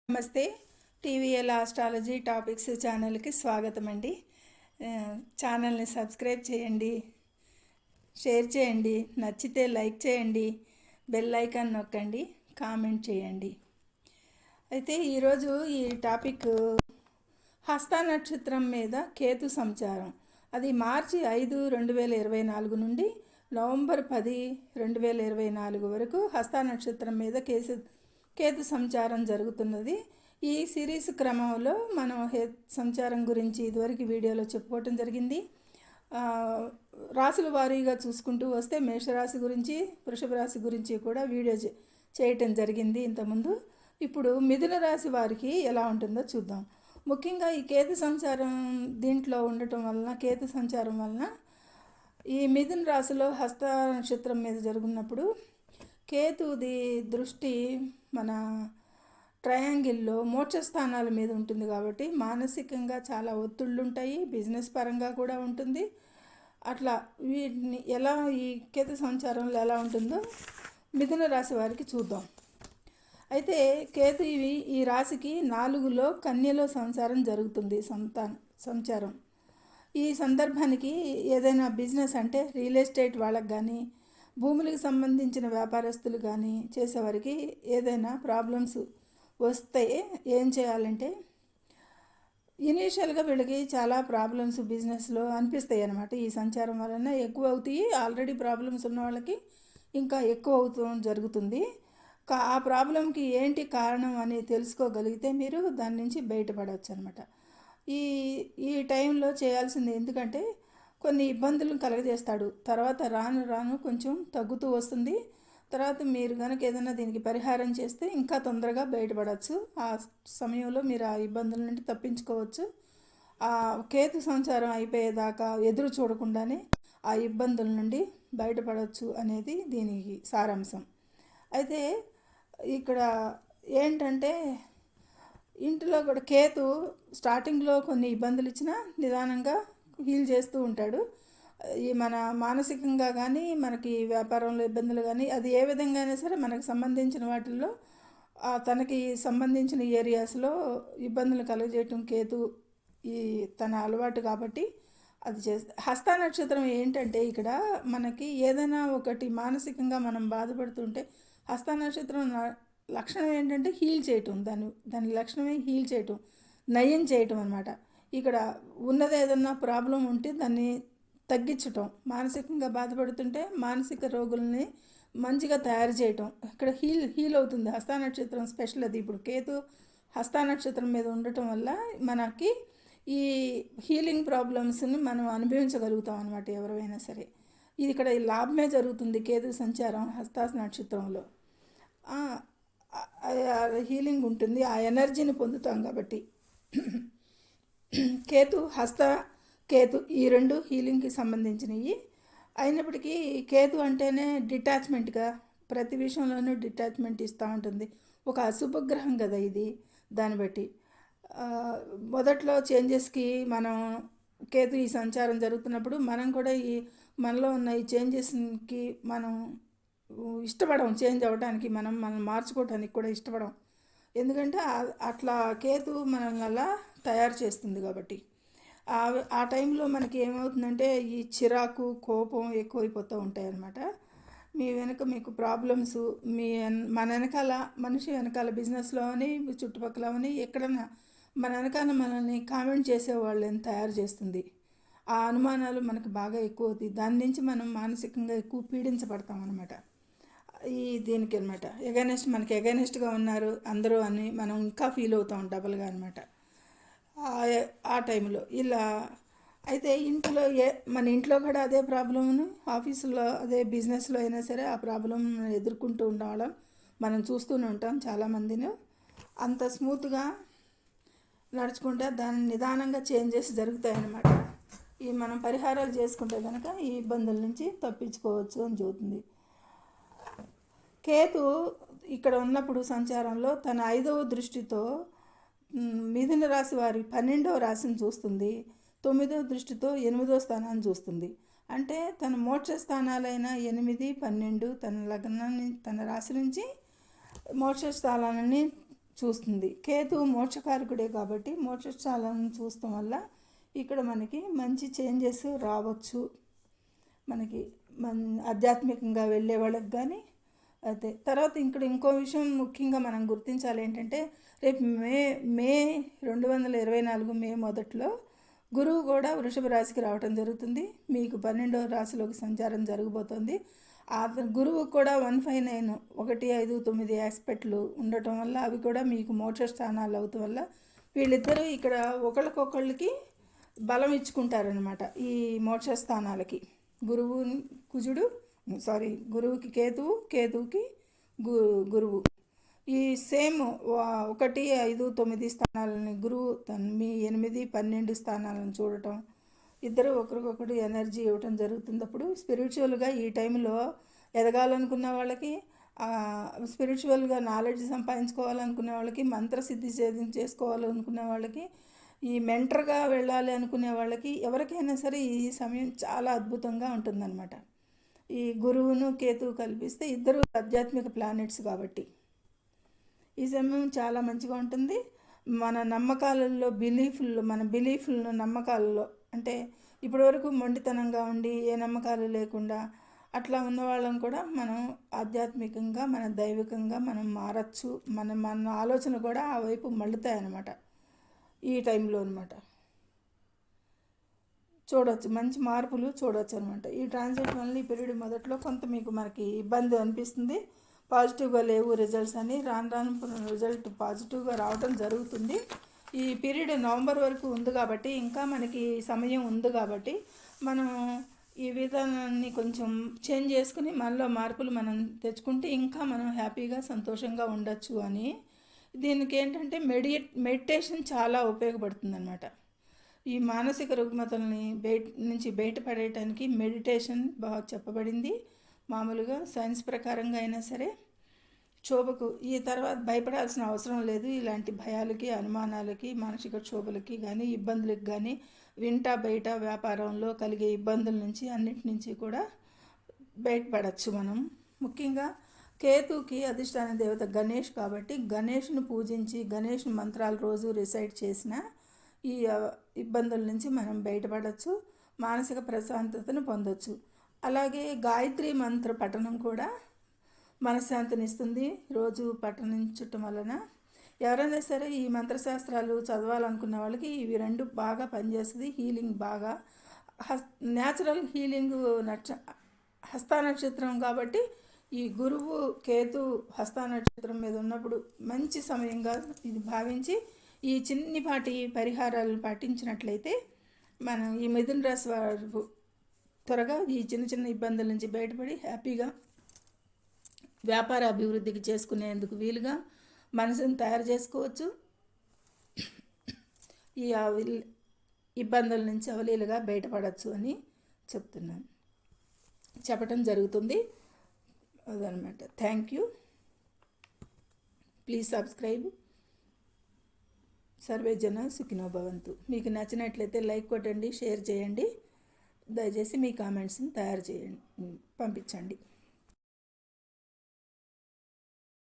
నమస్తే. TVL astrology topics ఛానల్కి స్వాగతం అండి. ఛానల్ని సబ్స్క్రైబ్ చేయండి, షేర్ చేయండి, నచ్చితే లైక్ చేయండి, బెల్ ఐకాన్ నొక్కండి, కామెంట్ చేయండి. అయితే ఈరోజు ఈ టాపిక్ హస్త నక్షత్రం మీద కేతు సంచారం. అది మార్చి 5, 2024 నుండి నవంబర్ 10, 2024 వరకు హస్త నక్షత్రం మీద కేతు సంచారం జరుగుతున్నది. ఈ సిరీస్ క్రమంలో మనం సంచారం గురించి ఇదివరకు వీడియోలో చెప్పుకోవటం జరిగింది. రాశుల వారీగా చూసుకుంటూ వస్తే మేషరాశి గురించి, వృషభ రాశి గురించి కూడా వీడియో చేయటం జరిగింది ఇంతకుముందు. ఇప్పుడు మిథున రాశి వారికి ఎలా ఉంటుందో చూద్దాం. ముఖ్యంగా ఈ కేతు సంచారం దీంట్లో ఉండటం వలన, కేతు సంచారం వలన ఈ మిథున రాశిలో హస్త నక్షత్రం మీద జరుగుతున్నప్పుడు కేతుది దృష్టి మన ట్రయాంగిల్లో మోక్ష స్థానాల మీద ఉంటుంది కాబట్టి మానసికంగా చాలా ఒత్తిళ్ళు ఉంటాయి, బిజినెస్ పరంగా కూడా ఉంటుంది. అట్లా వీటిని ఎలా ఈ కేతు సంచారంలో ఎలా ఉంటుందో మిథున రాశి వారికి చూద్దాం. అయితే కేతు ఈ రాశికి 4లో కన్యలో సంచారం జరుగుతుంది. సంచారం ఈ సందర్భానికి ఏదైనా బిజినెస్ అంటే రియల్ ఎస్టేట్ వాళ్ళకి కానీ, భూములకు సంబంధించిన వ్యాపారస్తులు కానీ చేసేవారికి ఏదైనా ప్రాబ్లమ్స్ వస్తే ఏం చేయాలంటే, ఇనీషియల్గా వీళ్ళకి చాలా ప్రాబ్లమ్స్ బిజినెస్లో అనిపిస్తాయి అన్నమాట. ఈ సంచారం వలన ఎక్కువ అవుతాయి. ఆల్రెడీ ప్రాబ్లమ్స్ ఉన్న వాళ్ళకి ఇంకా ఎక్కువ అవుతూ జరుగుతుంది. ఆ ప్రాబ్లంకి ఏంటి కారణం అని తెలుసుకోగలిగితే మీరు దాని నుంచి బయటపడవచ్చు అనమాట. ఈ టైంలో చేయాల్సింది, ఎందుకంటే కొన్ని ఇబ్బందులు కలగజేస్తాడు. తర్వాత రాను రాను కొంచెం తగ్గుతూ వస్తుంది. తర్వాత మీరు కనుక ఏదైనా దీనికి పరిహారం చేస్తే ఇంకా తొందరగా బయటపడవచ్చు. ఆ సమయంలో మీరు ఆ ఇబ్బందుల నుండి తప్పించుకోవచ్చు. ఆ కేతు సంచారం అయిపోయేదాకా ఎదురు చూడకుండానే ఆ ఇబ్బందుల నుండి బయటపడవచ్చు అనేది దీనికి సారాంశం. అయితే ఇక్కడ ఏంటంటే, ఇంటిలో కూడా కేతు స్టార్టింగ్లో కొన్ని ఇబ్బందులు ఇచ్చినా నిదానంగా హీల్ చేస్తూ ఉంటాడు. ఈ మన మానసికంగా కానీ, మనకి వ్యాపారంలో ఇబ్బందులు కానీ, అది ఏ విధంగా అయినా సరే మనకు సంబంధించిన వాటిల్లో తనకి సంబంధించిన ఏరియాస్లో ఇబ్బందులు కలుగజేయటం కేతు తన అలవాటు కాబట్టి అది హస్త నక్షత్రం ఏంటంటే, ఇక్కడ మనకి ఏదైనా ఒకటి మానసికంగా మనం బాధపడుతుంటే హస్త నక్షత్రం లక్షణం ఏంటంటే హీల్ చేయటం. దాని లక్షణమే హీల్ చేయటం, నయం చేయటం అన్నమాట. ఇక్కడ ఉన్నది ఏదన్నా ప్రాబ్లం ఉంటే దాన్ని తగ్గించటం, మానసికంగా బాధపడుతుంటే మానసిక రోగుల్ని మంచిగా తయారు చేయటం, ఇక్కడ హీల్ అవుతుంది. హస్త నక్షత్రం స్పెషల్ అది. ఇప్పుడు కేతు హస్త నక్షత్రం మీద ఉండటం వల్ల మనకి ఈ హీలింగ్ ప్రాబ్లమ్స్ని మనం అనుభవించగలుగుతాం అనమాట, ఎవరైనా సరే. ఇది ఇక్కడ లాభమే జరుగుతుంది కేతు సంచారం హస్త నక్షత్రంలో. హీలింగ్ ఉంటుంది, ఆ ఎనర్జీని పొందుతాం కాబట్టి. కేతు ఈ రెండు హీలింగ్కి సంబంధించినవి అయినప్పటికీ కేతు అంటేనే డిటాచ్మెంట్గా, ప్రతి విషయంలోనూ డిటాచ్మెంట్ ఇస్తూ ఉంటుంది. ఒక అశుభగ్రహం కదా ఇది. దాన్ని బట్టి మొదట్లో చేంజెస్కి మనం కేతు ఈ సంచారం జరుగుతున్నప్పుడు మనం కూడా మనలో ఉన్న ఈ చేంజెస్కి మనం ఇష్టపడం, చేంజ్ అవ్వడానికి, మనం మార్చుకోవడానికి కూడా ఇష్టపడం. ఎందుకంటే అట్లా కేతు మనల్ని అలా తయారు చేస్తుంది కాబట్టి. ఆ టైంలో మనకి ఏమవుతుందంటే ఈ చిరాకు, కోపం ఎక్కువైపోతూ ఉంటాయి అన్నమాట. మీ వెనక మీకు ప్రాబ్లమ్స్, మన వెనకాల మనిషి వెనకాల బిజినెస్లో అని, చుట్టుపక్కల అని, ఎక్కడన్నా మన వెనకాల మనల్ని కామెంట్ చేసేవాళ్ళని తయారు చేస్తుంది. ఆ అనుమానాలు మనకు బాగా ఎక్కువ అవుతాయి. దాని నుంచి మనం మానసికంగా ఎక్కువ పీడించబడతాం అన్నమాట. దీనికి అనమాట మనకి ఎగైనెస్ట్గా ఉన్నారు అందరూ అని మనం ఇంకా ఫీల్ అవుతాం డబల్గా అనమాట ఆ టైంలో. ఇలా అయితే మన ఇంట్లో కూడా అదే ప్రాబ్లమ్ను, ఆఫీసులో అదే బిజినెస్లో అయినా సరే ఆ ప్రాబ్లం ఎదుర్కొంటూ ఉండడం మనం చూస్తూనే ఉంటాం. చాలామందిని అంత స్మూత్గా నడుచుకుంటే దాన్ని నిదానంగా చేంజెస్ జరుగుతాయన్నమాట. మనం పరిహారాలు చేసుకుంటే కనుక ఈ ఇబ్బందుల నుంచి తప్పించుకోవచ్చు అని చెబుతుంది. కేతు ఇక్కడ ఉన్నప్పుడు సంచారంలో తన 5వ దృష్టితో మిథున రాశి వారి 12వ రాశిని చూస్తుంది. 9వ దృష్టితో 8వ స్థానాన్ని చూస్తుంది. అంటే తన మోక్ష స్థానాలైన 8, 12 తన లగ్నాన్ని, తన రాశి నుంచి మోక్ష స్థానాన్ని చూస్తుంది. కేతు మోక్షకారకుడే కాబట్టి మోక్షస్థానాలను చూడటం వల్ల ఇక్కడ మనకి మంచి చేంజెస్ రావచ్చు. మనకి ఆధ్యాత్మికంగా వెళ్ళే వాళ్ళకి కానీ అయితే తర్వాత ఇక్కడ ఇంకో విషయం ముఖ్యంగా మనం గుర్తించాలి ఏంటంటే రేపు మే 2024 మే మొదట్లో గురువు కూడా వృషభ రాశికి రావటం జరుగుతుంది. మీకు 12వ రాశిలోకి సంచారం జరగబోతోంది. ఆ గురువు కూడా 159 159 ఆస్పెక్ట్లు ఉండటం వల్ల అవి కూడా మీకు మోక్ష స్థానాలు అవటం వల్ల వీళ్ళిద్దరూ ఇక్కడ ఒకళ్ళకొకళ్ళకి బలం ఇచ్చుకుంటారనమాట. ఈ మోక్ష స్థానాలకి గురువుకి కేతువుకి గురువు ఈ సేమ్ 1 5 9 స్థానాలని గురువు మీ 8 12 స్థానాలను చూడటం, ఇద్దరు ఒకరికొకరు ఎనర్జీ ఇవ్వటం జరుగుతుంది. అప్పుడు స్పిరిచువల్గా ఈ టైంలో ఎదగాలనుకున్న వాళ్ళకి, స్పిరిచువల్గా నాలెడ్జ్ సంపాదించుకోవాలనుకునే వాళ్ళకి, మంత్రసిద్ధి చేసుకోవాలనుకునే వాళ్ళకి, ఈ మెంటర్గా వెళ్ళాలి అనుకునే వాళ్ళకి, ఎవరికైనా సరే ఈ సమయం చాలా అద్భుతంగా ఉంటుందన్నమాట. ఈ గురువును కేతువు కల్పిస్తే ఇద్దరు ఆధ్యాత్మిక ప్లానెట్స్ కాబట్టి ఈ సమయం చాలా మంచిగా ఉంటుంది. మన నమ్మకాలలో నమ్మకాలలో అంటే ఇప్పటివరకు మొండితనంగా ఉండి ఏ నమ్మకాలు లేకుండా అట్లా ఉన్న వాళ్ళని కూడా మనం ఆధ్యాత్మికంగా మన దైవికంగా మనం మారచ్చు. మన ఆలోచన కూడా ఆ వైపు మళ్ళుతాయన్నమాట. ఈ టైంలో అనమాట చూడవచ్చు, మంచి మార్పులు చూడవచ్చు అనమాట. ఈ ట్రాన్సిట్ వల్ల ఈ పీరియడ్ మొదట్లో కొంత మనకి ఇబ్బంది అనిపిస్తుంది. పాజిటివ్గా లేవు రిజల్ట్స్ అని, రాను రిజల్ట్ పాజిటివ్గా రావడం జరుగుతుంది. ఈ పీరియడ్ నవంబర్ వరకు ఉంది కాబట్టి ఇంకా మనకి సమయం ఉంది కాబట్టి మనం ఈ విధానాన్ని కొంచెం చేంజ్ చేసుకుని మనలో మార్పులు మనం తెచ్చుకుంటే ఇంకా మనం హ్యాపీగా సంతోషంగా ఉండొచ్చు అని. దీనికి ఏంటంటే మెడిటేషన్ చాలా ఉపయోగపడుతుంది అన్నమాట. ఈ మానసిక రుగ్మతల్ని నుంచి బయటపడేయటానికి మెడిటేషన్ బాగా చెప్పబడింది. మామూలుగా సైన్స్ ప్రకారంగా అయినా సరే క్షోభకు ఈ తర్వాత భయపడాల్సిన అవసరం లేదు. ఇలాంటి భయాలకి, అనుమానాలకి, మానసిక క్షోభలకి కానీ, ఇబ్బందులకి కానీ, బయట వ్యాపారంలో కలిగే ఇబ్బందుల నుంచి అన్నిటి నుంచి కూడా బయటపడవచ్చు మనం. ముఖ్యంగా కేతుకి అధిష్టాన దేవత గణేష్ కాబట్టి గణేష్ను పూజించి గణేష్ మంత్రాలు రోజు రిసైట్ చేసిన ఈ ఇబ్బందుల నుంచి మనం బయటపడవచ్చు, మానసిక ప్రశాంతతను పొందవచ్చు. అలాగే గాయత్రి మంత్ర పఠనం కూడా మనశ్శాంతినిస్తుంది. రోజు పఠనించటం వలన ఎవరైనా సరే ఈ మంత్రశాస్త్రాలు చదవాలనుకున్న వాళ్ళకి ఇవి రెండు బాగా పనిచేస్తుంది. హీలింగ్ బాగా న్యాచురల్ హీలింగ్ హస్త నక్షత్రం కాబట్టి ఈ గురువు కేతు హస్త నక్షత్రం మీద ఉన్నప్పుడు మంచి సమయంగా ఇది భావించి ఈ చిన్నపాటి పరిహారాలను పాటించినట్లయితే మనం ఈ మిథున రాశి వారు త్వరగా ఈ చిన్న ఇబ్బందుల నుంచి బయటపడి హ్యాపీగా వ్యాపార అభివృద్ధికి చేసుకునేందుకు వీలుగా మనసును తయారు చేసుకోవచ్చు. ఈ ఇబ్బందుల నుంచి అవలీలుగా బయటపడవచ్చు అని చెప్పటం జరుగుతుంది అదనమాట. Thank you. Please subscribe. Survey జన సుఖినో భవంతు. మీకు నచ్చినట్లయితే లైక్ కొట్టండి, షేర్ చేయండి. దయచేసి మీ కామెంట్స్ని పంపించండి.